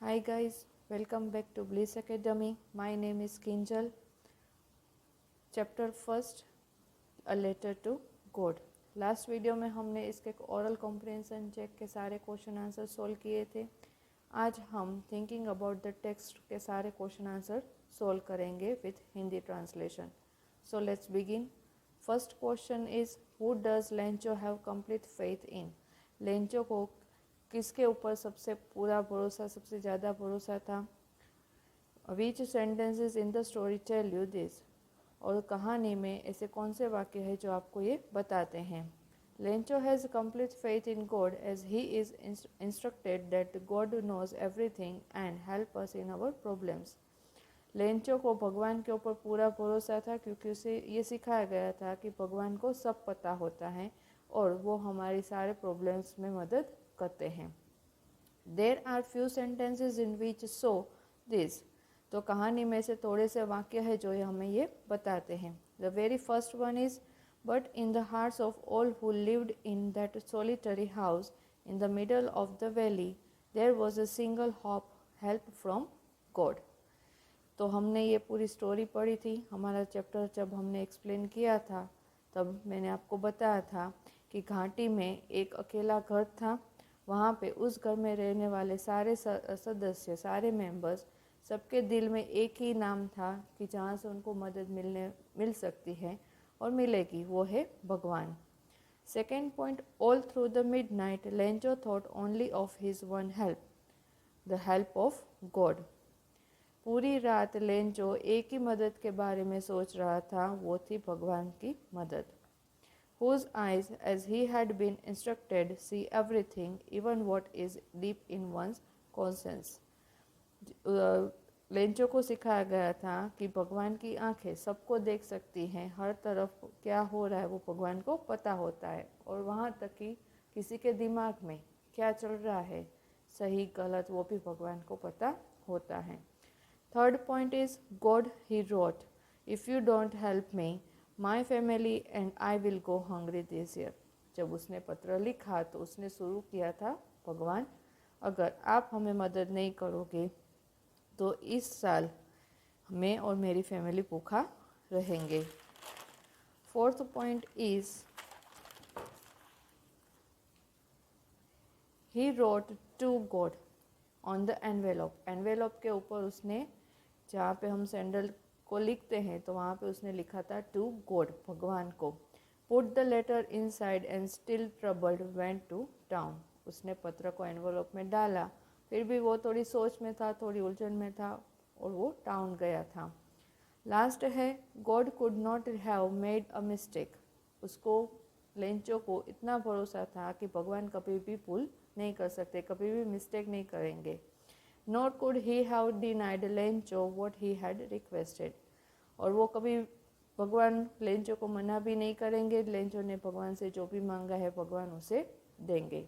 Hi guys, welcome back to Bliss Academy. My name is Kinjal. Chapter first, A Letter to God. Last video में हमने इसके oral comprehension check के सारे question answer solve किए थे। आज हम थिंकिंग अबाउट द टेक्स्ट के सारे क्वेश्चन आंसर सोल्व करेंगे with Hindi translation. So let's begin. First question is who does Lencho have complete faith in. Lencho को किसके ऊपर सबसे पूरा भरोसा, सबसे ज़्यादा भरोसा था। Which sentences in the story tell you this. और कहानी में ऐसे कौन से वाक्य हैं जो आपको ये बताते हैं। Lencho has complete faith in God as he is instructed that God knows everything and help us in our problems. Lencho को भगवान के ऊपर पूरा भरोसा था क्योंकि उसे ये सिखाया गया था कि भगवान को सब पता होता है और वो हमारी सारे प्रॉब्लम्स में मदद करते हैं। There are few sentences in which show this. तो कहानी में से थोड़े से वाक्य है जो हमें ये बताते हैं। The very first one is but in the hearts of all who lived in that solitary house in the middle of the valley there was a single hope, help from God. तो हमने ये पूरी story पढ़ी थी। हमारा chapter जब हमने explain किया था तब मैंने आपको बताया था कि घाटी में एक अकेला घर था। वहाँ पे उस घर में रहने वाले सारे सदस्य, सारे मेंबर्स, सबके दिल में एक ही नाम था कि जहाँ से उनको मदद मिल सकती है और मिलेगी, वो है भगवान। Second point, all through the mid night Lencho thought only of his one help, the help of God. पूरी रात लेंचो एक ही मदद के बारे में सोच रहा था, वो थी भगवान की मदद। Whose eyes, as he had been instructed, see everything, even what is deep in one's conscience. Lencho को सिखाया गया था कि भगवान की आंखें सबको देख सकती हैं, हर तरफ क्या हो रहा है वो भगवान को पता होता है, और वहाँ तक कि किसी के दिमाग में क्या चल रहा है, सही गलत, वो भी भगवान को पता होता है। Third point is God he wrote, if you don't help me my family and I will go hungry this year. जब उसने पत्र लिखा तो उसने शुरू किया था, भगवान अगर आप हमें मदद नहीं करोगे तो इस साल मैं और मेरी फैमिली भूखा रहेंगे। Fourth point is he wrote to God on the envelope. Envelope के ऊपर उसने, जहाँ पे हम सैंडल को लिखते हैं तो वहाँ पे उसने लिखा था टू गॉड, भगवान को। Put the letter inside and still troubled went to town. उसने पत्र को एनवेलप में डाला, फिर भी वो थोड़ी सोच में था, थोड़ी उलझन में था और वो टाउन गया था। लास्ट है God could not have made a mistake. उसको, लेंचो को इतना भरोसा था कि भगवान कभी भी भूल नहीं कर सकते, कभी भी मिस्टेक नहीं करेंगे। Nor could he have denied Lencho what he had requested. और वो कभी भगवान लेंचो को मना भी नहीं करेंगे। लेंचो ने भगवान से जो भी मांगा है भगवान उसे देंगे।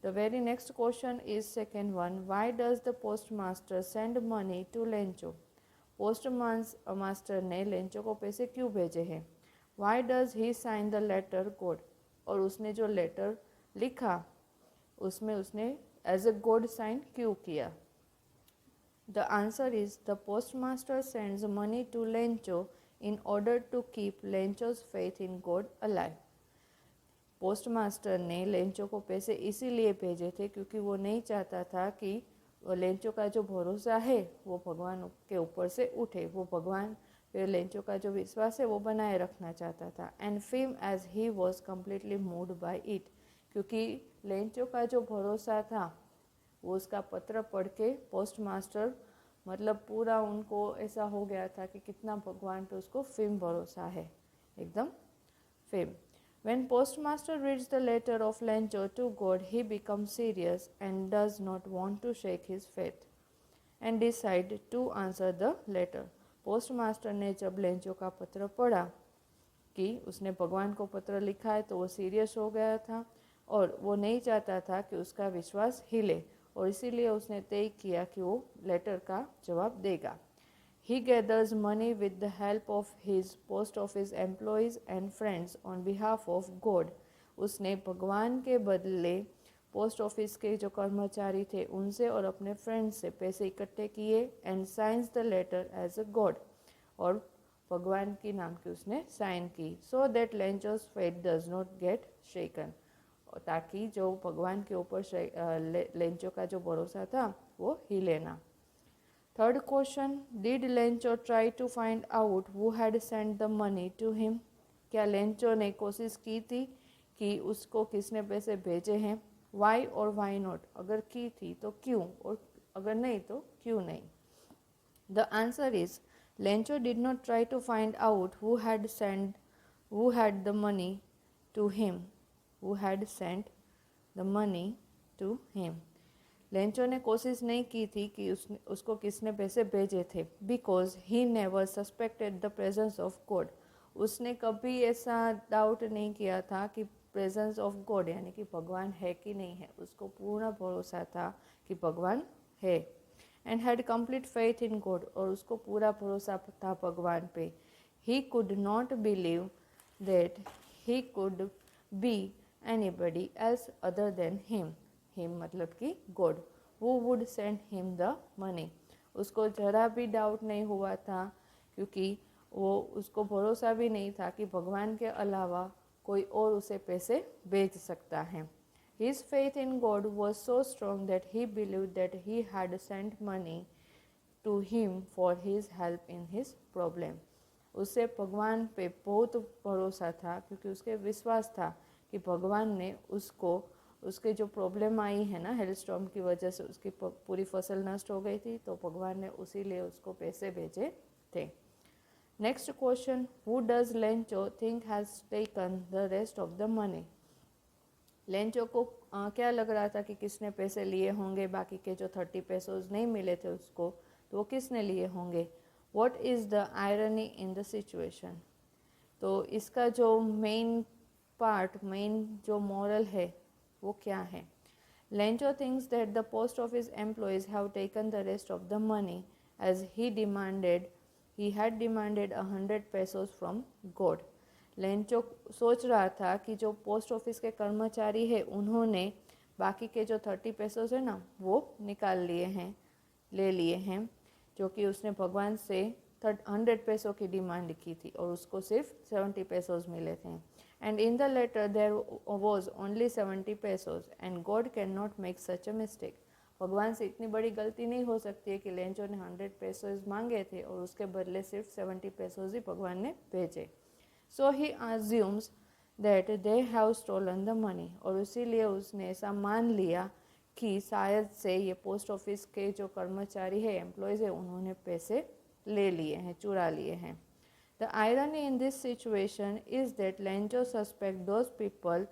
The very next question is second one, why does the post master send money to Lencho. Post master ने लेंचो को पैसे क्यों भेजे हैं। Why does he sign the letter God. और उसने जो लेटर लिखा उसमें उसने एज अ गॉड साइन क्यों किया। The answer is the postmaster sends money to Lencho in order to keep Lencho's faith in God alive. Postmaster ने Lencho को पैसे इसीलिए भेजे थे क्योंकि वो नहीं चाहता था कि लेंचो का जो भरोसा है वो भगवान के ऊपर से उठे, वो भगवान पे लेंचो का जो विश्वास है वो बनाए रखना चाहता था। And him as he was completely moved by it, क्योंकि लेंचो का जो भरोसा था वो उसका पत्र पढ़ के पोस्ट मास्टर, मतलब पूरा उनको ऐसा हो गया था कि कितना भगवान पे उसको फिल्म भरोसा है, एकदम film. When postmaster reads the letter of Lencho to God, he becomes serious and does not want to shake his faith and decide to answer the letter. Postmaster ने जब लेंचो का पत्र पढ़ा कि उसने भगवान को पत्र लिखा है तो वो सीरियस हो गया था और वो नहीं चाहता था कि उसका विश्वास हिले, और इसीलिए उसने तय किया कि वो लेटर का जवाब देगा। He gathers money with the help of his post office employees and friends on behalf of God. उसने भगवान के बदले पोस्ट ऑफिस के जो कर्मचारी थे उनसे और अपने फ्रेंड्स से पैसे इकट्ठे किए and signs the letter as a god, और भगवान की नाम की उसने साइन की, so that Lencho's faith does not get shaken, ताकि जो भगवान के ऊपर लेंचो का जो भरोसा था वो हिले ना। Third question, did Lencho try to find out who had send the money to him, क्या लेंचो ने कोशिश की थी कि उसको किसने पैसे भेजे हैं। वाई और वाई नॉट, अगर की थी तो क्यों, और अगर नहीं तो क्यों नहीं। The answer is Lencho did not try to find out who had the money to him, who had sent the money to him. Lencho ने कोशिश नहीं की थी कि उसको किसने पैसे भेजे थे, because he never suspected the presence of God, उसने कभी ऐसा डाउट नहीं किया था कि प्रेजेंस ऑफ गॉड यानी कि भगवान है कि नहीं है, उसको पूर्ण भरोसा था कि भगवान है। And had complete faith in God, और उसको पूरा भरोसा था भगवान पे। He could not believe that he could be anybody else other than him, him मतलब कि God, who would send him the money, उसको जरा भी डाउट नहीं हुआ था, क्योंकि वो उसको भरोसा भी नहीं था कि भगवान के अलावा कोई और उसे पैसे भेज सकता है। His faith in God was so strong that he believed that he had sent money to him for his help in his problem. उसे भगवान पे बहुत भरोसा था, क्योंकि उसके विश्वास था कि भगवान ने उसको उसके जो प्रॉब्लम आई है ना, हेलस्टॉर्म की वजह से उसकी पूरी फसल नष्ट हो गई थी, तो भगवान ने उसी लिए उसको पैसे भेजे थे। Next question, who does Lencho think has taken the rest of the money, Lencho को क्या लग रहा था कि किसने पैसे लिए होंगे, बाकी के जो 30 पेसोज नहीं मिले थे उसको, तो वो किसने लिए होंगे। What is the irony in the situation, तो इसका जो मेन जो मॉरल है वो क्या है। Lencho thinks that the post office employees have taken the rest of the money as he had demanded 100 pesos from God. Lencho सोच रहा था कि जो पोस्ट ऑफिस के कर्मचारी है उन्होंने बाकी के जो 30 पेसोज है ना वो ले लिए हैं, जो कि उसने भगवान से 100 पेसों की डिमांड की थी और उसको सिर्फ 70 पेसोज मिले थे। And in the letter there was only 70 pesos and God can not make such a mistake, भगवान से इतनी बड़ी गलती नहीं हो सकती है कि लेंचो ने 100 पेसोज मांगे थे और उसके बदले सिर्फ 70 पेसोज ही भगवान ने भेजे। सो ही assumes that they have stolen the money, और इसीलिए उसने ऐसा मान लिया कि शायद से ये पोस्ट ऑफिस के जो कर्मचारी है, एम्प्लॉयज़ है, उन्होंने पैसे ले लिए हैं, चुरा लिए हैं। The irony in this situation is that Lencho suspect those people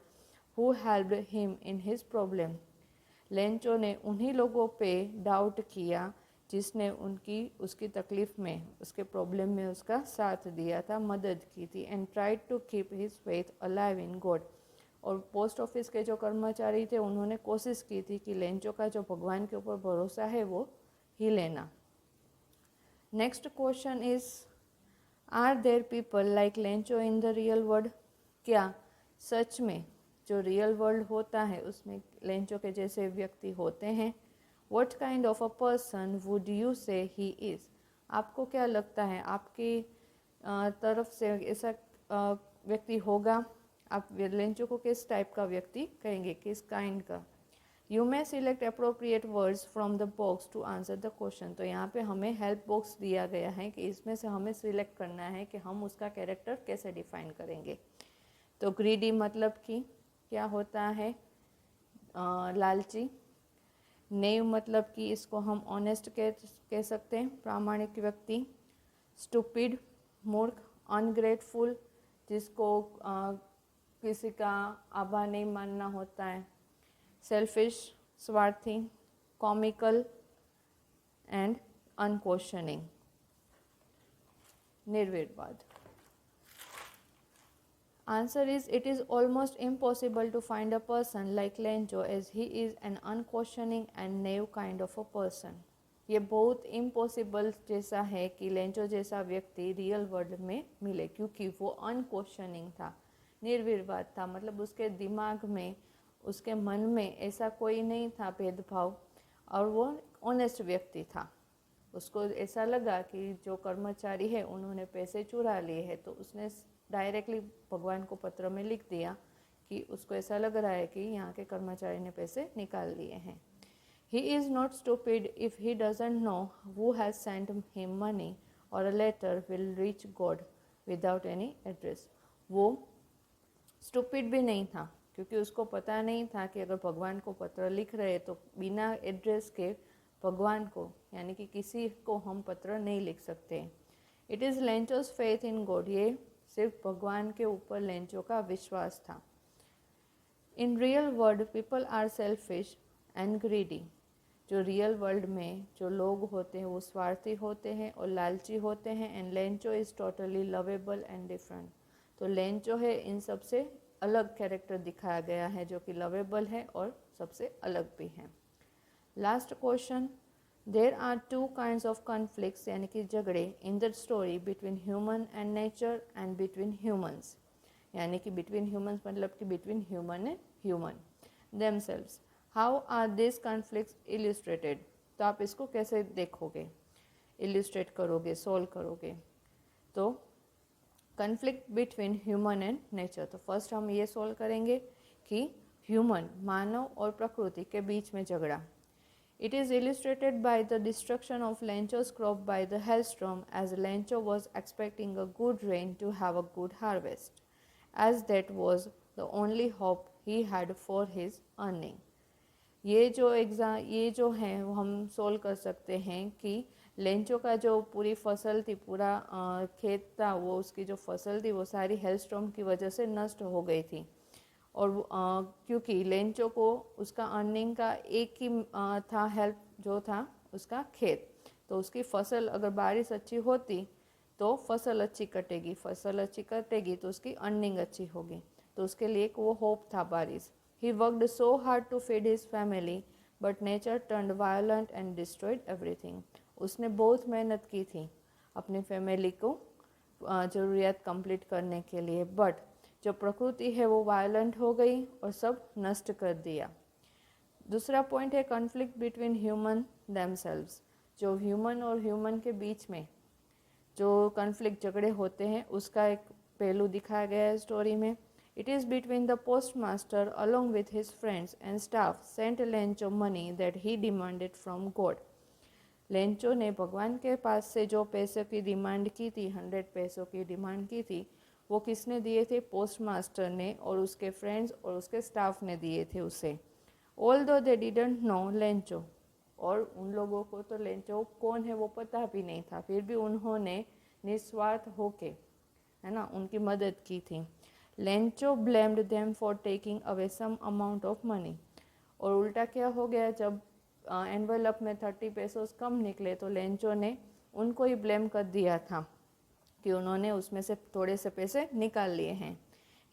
who helped him in his problem, Lencho ने उन्हीं लोगों पे डाउट किया जिसने उसकी तकलीफ़ में, उसके प्रॉब्लम में उसका साथ दिया था, मदद की थी। And tried to keep his faith alive in God, और पोस्ट ऑफिस के जो कर्मचारी थे उन्होंने कोशिश की थी कि लेंचो का जो भगवान के ऊपर भरोसा है वो ही लेना। Next question is, are there people like Lencho in the real world, क्या सच में जो रियल वर्ल्ड होता है उसमें लेंचो के जैसे व्यक्ति होते हैं। What kind of a person would you say he is, आपको क्या लगता है आपकी तरफ से ऐसा व्यक्ति होगा, आप लेंचो को किस टाइप का व्यक्ति कहेंगे, किस काइंड का। You may select appropriate words from the box to answer the question, तो यहाँ पे हमें हेल्प बॉक्स दिया गया है कि इसमें से हमें सिलेक्ट करना है कि हम उसका कैरेक्टर कैसे डिफाइन करेंगे। तो ग्रीडी मतलब कि क्या होता है, लालची। नेव मतलब कि इसको हम ऑनेस्ट कह सकते हैं, प्रामाणिक व्यक्ति। स्टूपिड मूर्ख। अनग्रेटफुल जिसको किसी का आभार नहीं मानना होता है। सेल्फिश स्वार्थी। कॉमिकल एंड अनक्वेश्चनिंग निर्विवाद। Answer is, it is almost impossible to find a person like Lencho as he is an unquestioning and naive kind of a person. ये बहुत इम्पॉसिबल जैसा है कि लेंचो जैसा व्यक्ति रियल वर्ल्ड में मिले, क्योंकि वो अनक्वेश्चनिंग था, निर्विवाद था, मतलब उसके दिमाग में उसके मन में ऐसा कोई नहीं था भेदभाव और वो ऑनेस्ट व्यक्ति था। उसको ऐसा लगा कि जो कर्मचारी है उन्होंने पैसे चुरा लिए हैं, तो उसने डायरेक्टली भगवान को पत्र में लिख दिया कि उसको ऐसा लग रहा है कि यहाँ के कर्मचारी ने पैसे निकाल लिए हैं। He is not stupid if he doesn't know who has sent him money or a letter will reach God without any address. वो स्टूपिड भी नहीं था क्योंकि उसको पता नहीं था कि अगर भगवान को पत्र लिख रहे तो बिना एड्रेस के भगवान को यानी कि किसी को हम पत्र नहीं लिख सकते। It is Lencho's faith in God, ये सिर्फ भगवान के ऊपर लेंचो का विश्वास था। In real world people are selfish and greedy. जो रियल वर्ल्ड में जो लोग होते हैं वो स्वार्थी होते हैं और लालची होते हैं। And Lencho is totally lovable and different. तो लेंचो है इन सबसे अलग कैरेक्टर दिखाया गया है जो कि लवेबल है और सबसे अलग भी है। Last question, there are two kinds of conflicts यानी कि झगड़े in the story between human and nature and between humans, यानी कि बिटवीन ह्यूमन्स मतलब कि between human and human themselves. How are this conflicts illustrated? तो आप इसको कैसे देखोगे, इलिस्ट्रेट करोगे, सोल्व करोगे? तो conflict between human and nature, तो फर्स्ट हम ये सोल्व करेंगे कि ह्यूमन मानव और प्रकृति के बीच में झगड़ा। It is illustrated by the destruction of Lencho's crop by the hailstorm as Lencho was expecting a good rain to have a good harvest, as that was the only hope he had for his earning. ये जो है वो हम solve कर सकते हैं कि Lencho का जो पूरी फसल थी, पूरा खेत था, वो उसकी जो फसल थी वो सारी हेलस्टॉर्म की वजह से नष्ट हो गई थी। और क्योंकि लेंचो को उसका अर्निंग का एक ही था हेल्प जो था उसका खेत, तो उसकी फसल अगर बारिश अच्छी होती तो फसल अच्छी कटेगी, फसल अच्छी कटेगी तो उसकी अर्निंग अच्छी होगी, तो उसके लिए एक वो होप था बारिश। He worked so hard to feed his family, but nature turned violent and destroyed everything. उसने बहुत मेहनत की थी अपनी फैमिली को ज़रूरियात कंप्लीट करने के लिए, बट जो प्रकृति है वो वायलेंट हो गई और सब नष्ट कर दिया। दूसरा पॉइंट है कॉन्फ्लिक्ट बिटवीन ह्यूमन देमसेल्व्स। जो ह्यूमन और ह्यूमन के बीच में जो कॉन्फ्लिक्ट झगड़े होते हैं उसका एक पहलू दिखाया गया है स्टोरी में। It is between the postmaster along with his friends and staff sent Lencho money that he demanded from God. Lencho ने भगवान के पास से जो पैसे की डिमांड की थी, 100 पैसों की डिमांड की थी, वो किसने दिए थे? पोस्ट मास्टर ने और उसके फ्रेंड्स और उसके स्टाफ ने दिए थे उसे। Although they didn't know Lencho, और उन लोगों को तो लेंचो कौन है वो पता भी नहीं था, फिर भी उन्होंने निस्वार्थ होके, है ना, उनकी मदद की थी। Lencho blamed them for taking away some amount of money. और उल्टा क्या हो गया, जब एनवेलप में 30 पैसों कम निकले तो लेंचो ने उनको ही ब्लेम कर दिया था कि उन्होंने उसमें से थोड़े से पैसे निकाल लिए हैं।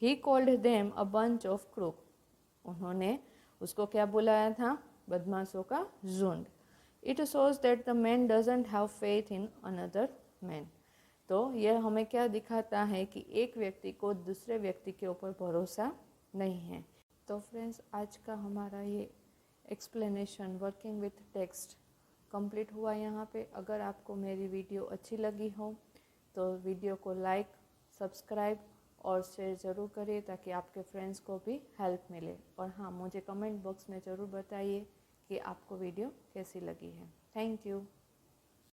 He called them a bunch of crook. उन्होंने उसको क्या बुलाया था? बदमाशों का झुंड। It shows that the man doesn't have faith in another man. तो यह हमें क्या दिखाता है कि एक व्यक्ति को दूसरे व्यक्ति के ऊपर भरोसा नहीं है। तो फ्रेंड्स, आज का हमारा ये explanation working with text complete हुआ यहाँ पे। अगर आपको मेरी वीडियो अच्छी लगी हो तो वीडियो को लाइक, सब्सक्राइब और शेयर ज़रूर करिए ताकि आपके फ्रेंड्स को भी हेल्प मिले। और हाँ, मुझे कमेंट बॉक्स में ज़रूर बताइए कि आपको वीडियो कैसी लगी है। Thank you.